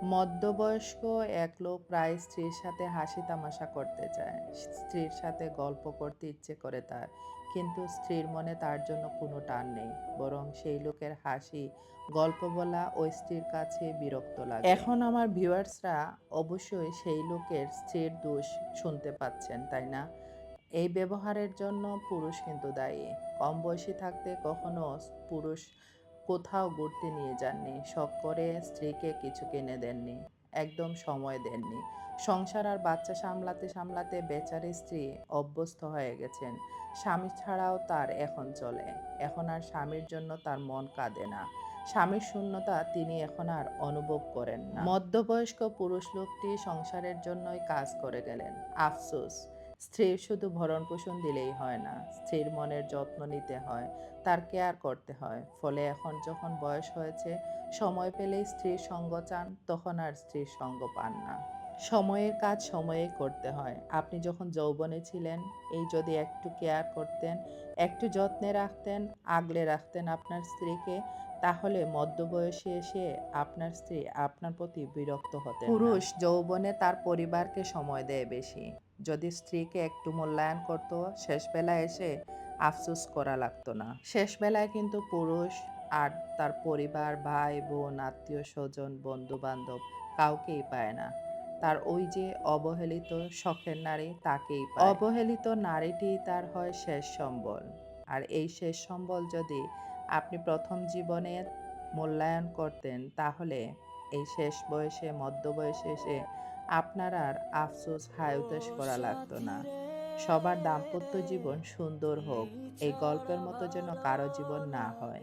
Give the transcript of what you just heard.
মধ্যবয়স্ক এক লোক প্রায় স্ত্রীর সাথে হাসি তামাশা করতে চায়। স্ত্রীর সাথে গল্প করতে ইচ্ছে করে তার। কিন্তু স্ত্রীর মনে তার জন্য কোনো টান নেই। বরং সেই লোকের হাসি, গল্প বলা ওই স্ত্রীর কাছে বিরক্ত লাগে। এখন আমার ভিউয়ার্সরা অবশ্যই সেই লোকের স্ত্রীর দোষ শুনতে পাচ্ছেন, তাই না? এই ব্যবহারের জন্য পুরুষ কিন্তু দায়ী। কম বয়সী থাকতে কখনো পুরুষ কোথাও ঘুরতে নিয়ে যাননি, শখ করে স্ত্রীকে কিছু কিনে দেননি, একদম সময় দেননি। সংসার আর বাচ্চা সামলাতে সামলাতে বেচারি স্ত্রী অভ্যস্ত হয়ে গেছেন। স্বামী ছাড়াও তার এখন চলে। এখন আর স্বামীর জন্য তার মন কাঁদে না। স্বামীর শূন্যতা তিনি এখন আর অনুভব করেন না। মধ্যবয়স্ক পুরুষ লোকটি সংসারের জন্যই কাজ করে গেলেন। আফসোস, স্ত্রীর শুধু ভরণ-পোষণ দিলেই হয় না। স্ত্রীর মনের যত্ন নিতে হয়, তার কেয়ার করতে হয়। ফলে এখন যখন বয়স হয়েছে, সময় পেলেই স্ত্রীর সঙ্গ চান, তখন আর স্ত্রীর সঙ্গ পান না। সময়ের কাজ সময়েই করতে হয়। আপনি যখন যৌবনে ছিলেন, এই যদি একটু কেয়ার করতেন, একটু যত্নে রাখতেন, আগলে রাখতেন আপনার স্ত্রীকে, তাহলে মধ্যবয়সে এসে আপনার স্ত্রী আপনার প্রতি বিরক্ত হতেন না। পুরুষ যৌবনে তার পরিবারকে সময় দেয় বেশি। যদি স্ত্রীকে একটু মূল্যায়ন করত, শেষবেলায় এসে আফসোস করা লাগতো না। শেষবেলায় কিন্তু পুরুষ আর তার পরিবার, ভাই বোন, আত্মীয় স্বজন, বন্ধু বান্ধব কাউকেই পায় না। তার ওই যে অবহেলিত শখের নারী, তাকেই পায়। অবহেলিত নারীটি তার হয় শেষ সম্বল। আর এই শেষ সম্বল যদি আপনি প্রথম জীবনে মূল্যায়ন করতেন, তাহলে এই শেষ বয়সে, মধ্য বয়সে এসে আপনার আর আফসোস হায়-উতাস করা লাগতো না। সবার দাম্পত্য জীবন সুন্দর হোক, এই গল্পের মতো যেন কারো জীবন না হয়।